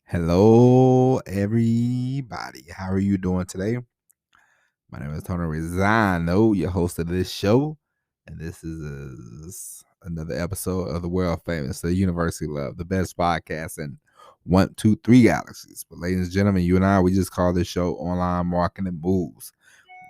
Hello, everybody. How are you doing today? My name is Tony Rizzano, your host of this show, and this is another episode of the world famous, the University Love, the best podcast in 1, 2, 3 galaxies. But, ladies and gentlemen, you and I, we just call this show Online Marketing Moves,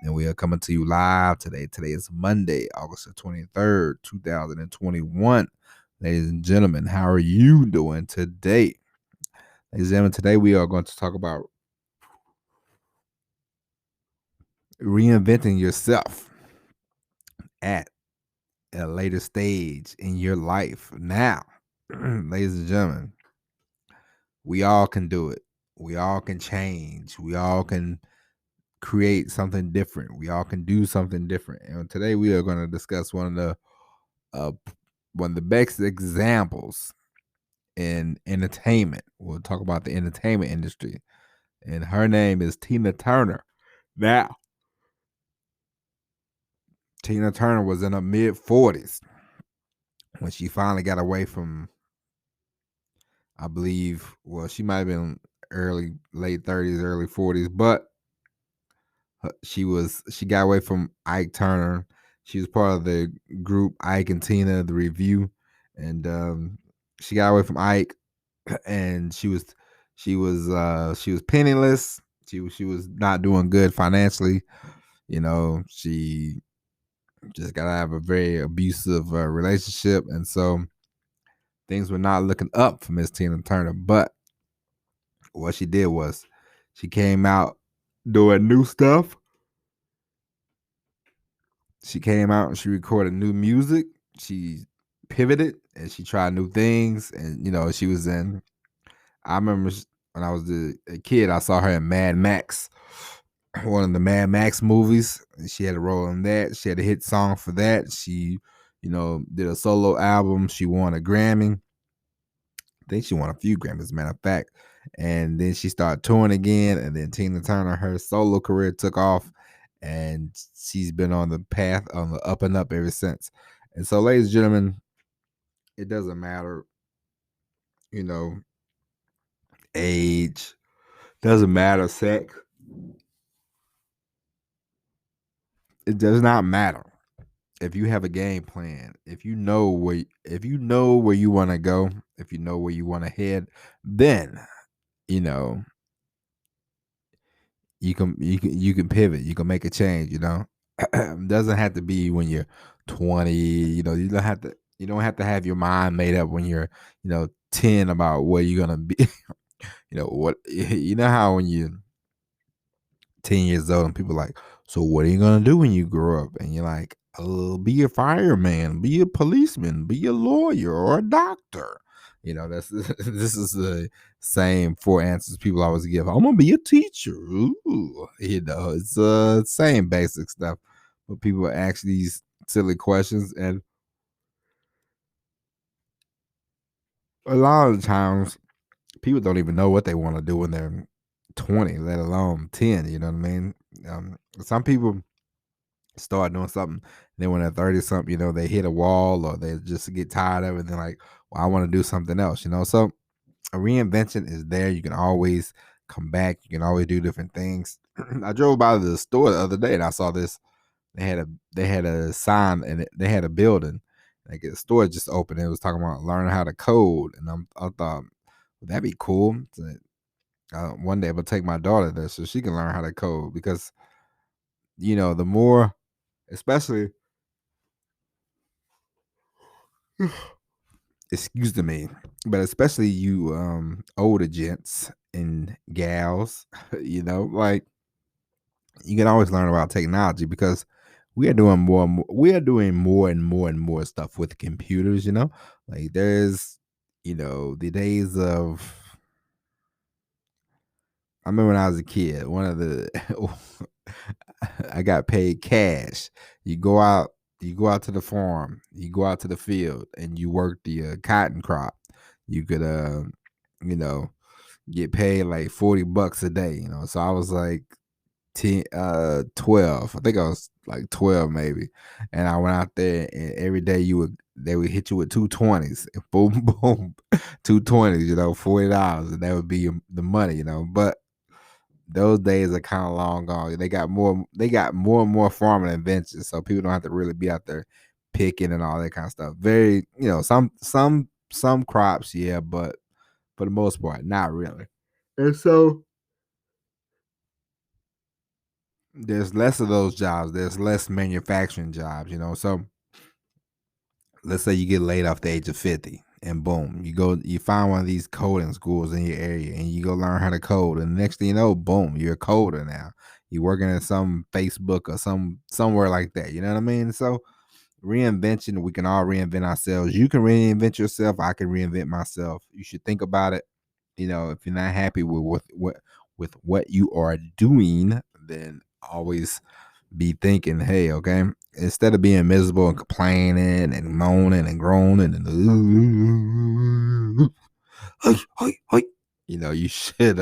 and we are coming to you live today. Today is Monday, August the 23rd, 2021. Ladies and gentlemen, how are you doing today? Ladies and gentlemen, today we are going to talk about reinventing yourself at a later stage in your life. Now, ladies and gentlemen, we all can do it. We all can change. We all can create something different. We all can do something different. And today we are going to discuss uh, one of the best examples in entertainment. We'll talk about the entertainment industry, and her name is Tina Turner. Now, Tina Turner was in her mid-40s when she finally got away from, I believe, well, she might have been late 30s, early 40s, but she got away from Ike Turner. She was part of the group Ike and Tina, the Review, and she got away from Ike, and she was penniless. She was not doing good financially. She just got out of a very abusive relationship, and so things were not looking up for Miss Tina Turner. But what she did was she came out doing new stuff. She came out and she recorded new music. She pivoted and she tried new things. And, she was in, I remember when I was a kid, I saw her in Mad Max, one of the Mad Max movies. She had a role in that. She had a hit song for that. She, did a solo album. She won a Grammy. I think she won a few Grammys, as a matter of fact. And then she started touring again. And then Tina Turner, her solo career took off. And she's been on the path, on the up and up ever since. And so, ladies and gentlemen, it doesn't matter, you know, age, doesn't matter sex. It does not matter. If you have a game plan, if you know where you want to go, if you know where you want to head, then you know you can pivot, you can make a change. It doesn't have to be when you're 20. You don't have to have your mind made up when you're 10 about where you're gonna be. What, how when you're 10 years old and people like, so what are you gonna do when you grow up? And you're like, be a fireman, be a policeman, be a lawyer or a doctor. That's this is the same four answers people always give. I'm gonna be a teacher. Ooh, it's same basic stuff. But people ask these silly questions, and a lot of the times people don't even know what they want to do when they're 20, let alone 10. You know what I mean? Some people start doing something, then when they're 30 something, they hit a wall or they just get tired of it, and they're like, well, I want to do something else. So a reinvention is there. You can always come back, you can always do different things. I drove by the store the other day and I saw this. They had a sign, and they had a building, like a store just opened. It was talking about learning how to code, and I thought, well, that'd be cool. So, one day I'm gonna take my daughter there so she can learn how to code, because the more, especially, excuse me, but especially you older gents and gals, like, you can always learn about technology, because we are doing more and more and more stuff with computers. Like, there's the days of, I remember when I was a kid, one of the I got paid cash. You go out, to the farm, you go out to the field, and you work the cotton crop. You could, you know, get paid like $40 a day. So I was like 12. I think I was like 12 maybe. And I went out there and every day they would hit you with 220s. Boom, boom. 220s, $40. And that would be the money, But those days are kind of long gone. They got more and more farming inventions, so people don't have to really be out there picking and all that kind of stuff. Very, some crops, yeah, but for the most part, not really. And so there's less of those jobs. There's less manufacturing jobs, So let's say you get laid off the age of 50 and boom, you find one of these coding schools in your area and you go learn how to code. And the next thing you know, boom, you're a coder now. You're working at some Facebook or somewhere like that. You know what I mean? So reinvention, we can all reinvent ourselves. You can reinvent yourself. I can reinvent myself. You should think about it. If you're not happy with what you are doing, then always be thinking, hey, okay, instead of being miserable and complaining and moaning and groaning and you should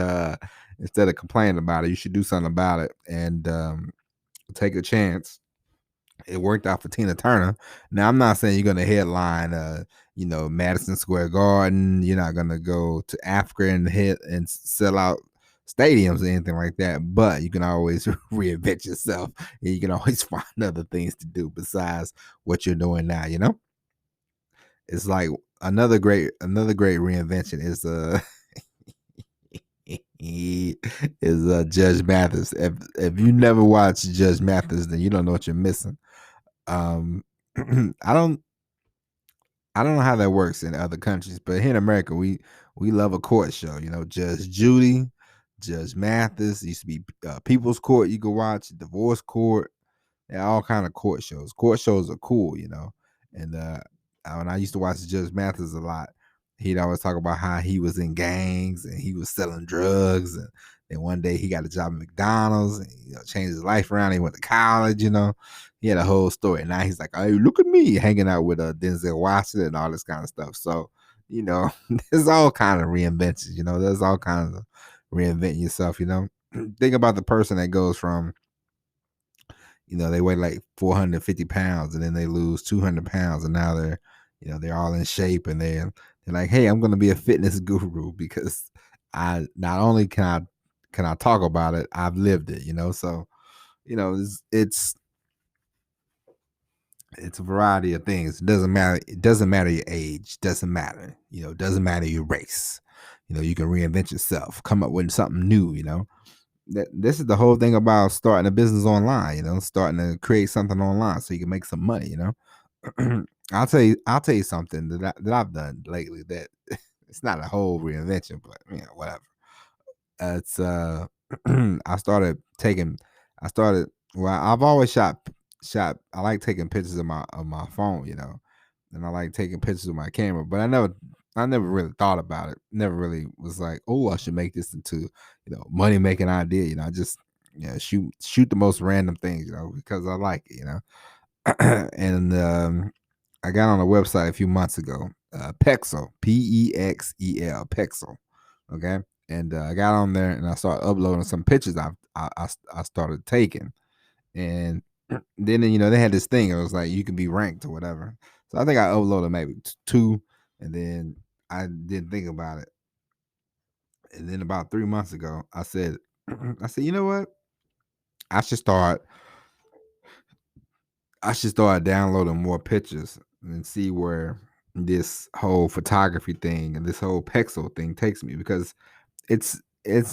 instead of complaining about it, you should do something about it and take a chance. It worked out for Tina Turner. Now, I'm not saying you're going to headline, Madison Square Garden. You're not going to go to Africa and hit and sell out stadiums or anything like that. But you can always reinvent yourself, and you can always find other things to do besides what you're doing now. It's like another great reinvention is Judge Mathis. If you never watched Judge Mathis, then you don't know what you're missing. Um, I don't I don't know how that works in other countries, but here in America, we love a court show. Judge Judy, Judge Mathis. Used to be People's Court. You could watch Divorce Court. Yeah, all kind of court shows. Court shows are cool. And when I used to watch Judge Mathis a lot, he'd always talk about how he was in gangs and he was selling drugs, and then one day he got a job at McDonald's and changed his life around. He went to college. He had a whole story. And now he's like, hey, look at me hanging out with Denzel Washington and all this kind of stuff. So there's all kind of reinventions. There's all kinds of reinventing yourself. Think about the person that goes from they weigh like 450 pounds and then they lose 200 pounds and now they're all in shape and they're like, hey, I'm going to be a fitness guru because I not only can I talk about it, I've lived it. So it's a variety of things. It doesn't matter your age, doesn't matter. It doesn't matter your race. You can reinvent yourself, come up with something new. This is the whole thing about starting a business online, starting to create something online so you can make some money. I'll tell you something that I've done lately that it's not a whole reinvention, but whatever. It's I started taking I started well, I've always shot I like taking pictures of my phone, and I like taking pictures of my camera, but I never really thought about it. Never really was like, oh, I should make this into, money making idea. I just shoot the most random things, because I like it, and I got on a website a few months ago, Pexel, Pexel, Pexel, okay, and I got on there and I started uploading some pictures I started taking, and then they had this thing. It was like you can be ranked or whatever. So I think I uploaded maybe two, and then I didn't think about it. And then about 3 months ago, I said, you know what? I should start. I should start downloading more pictures and see where this whole photography thing and this whole Pexel thing takes me, because it's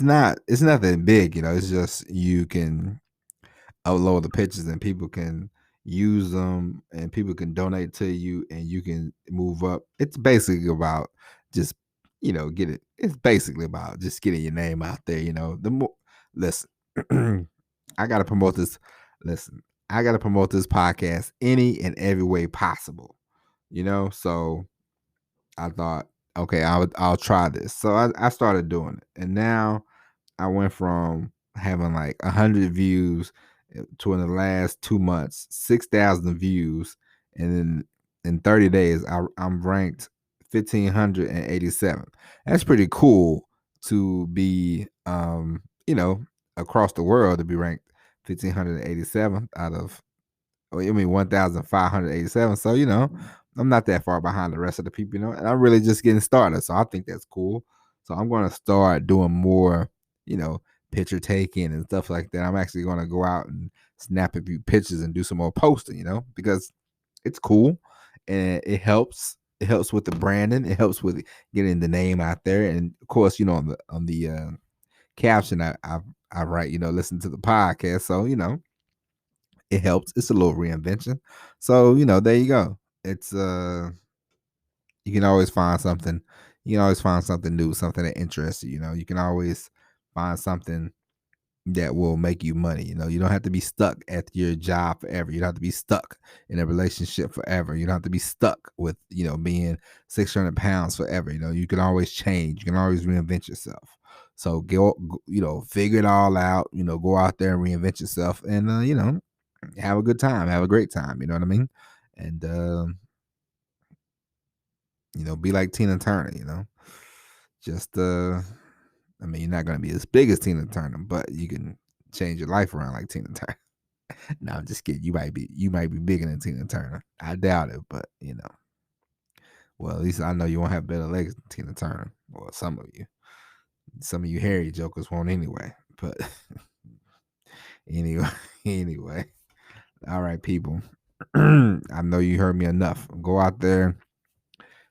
nothing big. It's just you can upload the pictures and people can use them and people can donate to you and you can move up. It's basically about just get it. It's basically about just getting your name out there. The more listen, I gotta promote this. Listen, I gotta promote this podcast any and every way possible. So I thought, okay, I'll try this. So I started doing it, and now I went from having like 100 views to, in the last 2 months, 6,000 views, and then in 30 days, I'm ranked 1,587. That's pretty cool to be, across the world to be ranked 1,587 out of, 1,587. So, I'm not that far behind the rest of the people, and I'm really just getting started. So I think that's cool. So I'm going to start doing more, picture taking and stuff like that. I'm actually going to go out and snap a few pictures and do some more posting, because it's cool and it helps. It helps with the branding. It helps with getting the name out there. And of course, on the caption I write, listen to the podcast. So, it helps. It's a little reinvention. So, there you go. It's you can always find something. You can always find something new, something that interests you. You can always find something that will make you money. You don't have to be stuck at your job forever. You don't have to be stuck in a relationship forever. You don't have to be stuck with, being 600 pounds forever. You can always change. You can always reinvent yourself. So figure it all out, go out there and reinvent yourself and, have a good time, have a great time. You know what I mean? And, be like Tina Turner, just, you're not going to be as big as Tina Turner, but you can change your life around like Tina Turner. No, I'm just kidding. You might be bigger than Tina Turner. I doubt it, but well, at least I know you won't have better legs than Tina Turner. Well, some of you hairy jokers won't anyway. But anyway, anyway, all right, people. I know you heard me enough. Go out there,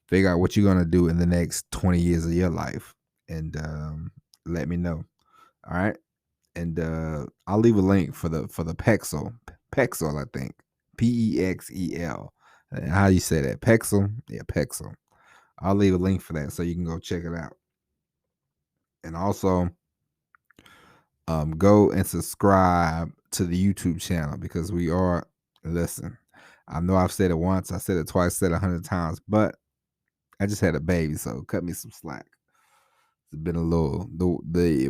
figure out what you're gonna do in the next 20 years of your life, and let me know. All right. And I'll leave a link for the Pexel. Pexel, I think. Pexel. How you say that? Pexel? Yeah, Pexel. I'll leave a link for that so you can go check it out. And also, go and subscribe to the YouTube channel because we are, listen, I know I've said it once, I said it twice, said it 100 times, but I just had a baby, so cut me some slack. It's been a little,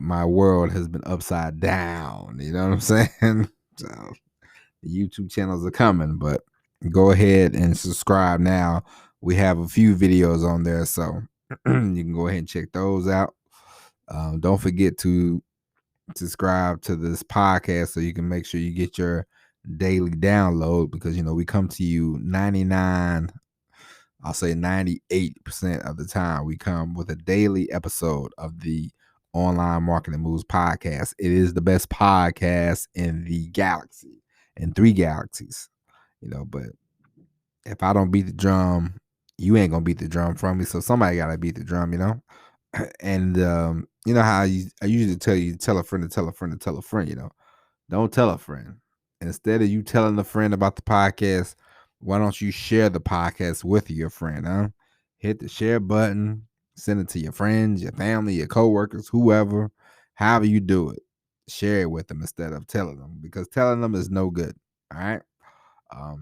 my world has been upside down. You know what I'm saying? So the YouTube channels are coming, but go ahead and subscribe now. We have a few videos on there, so you can go ahead and check those out. Don't forget to subscribe to this podcast so you can make sure you get your daily download because we come to you 98% of the time we come with a daily episode of the Online Marketing Moves podcast. It is the best podcast in the galaxy, in 3 galaxies, but if I don't beat the drum, you ain't gonna beat the drum from me. So somebody gotta beat the drum, and you know how I usually tell you, tell a friend to tell a friend to tell a friend, don't tell a friend. Instead of you telling a friend about the podcast, why don't you share the podcast with your friend, huh? Hit the share button, send it to your friends, your family, your coworkers, whoever, however you do it. Share it with them instead of telling them because telling them is no good. All right.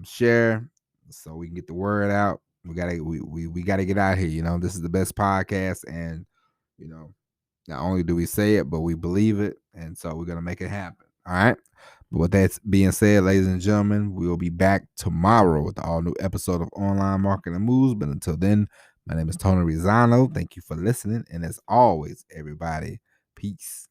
Share so we can get the word out. We gotta get out here. This is the best podcast, and not only do we say it, but we believe it, and so we're gonna make it happen. All right. But with that being said, ladies and gentlemen, we will be back tomorrow with the all new episode of Online Marketing Moves. But until then, my name is Tony Rizzano. Thank you for listening, and as always, everybody, peace.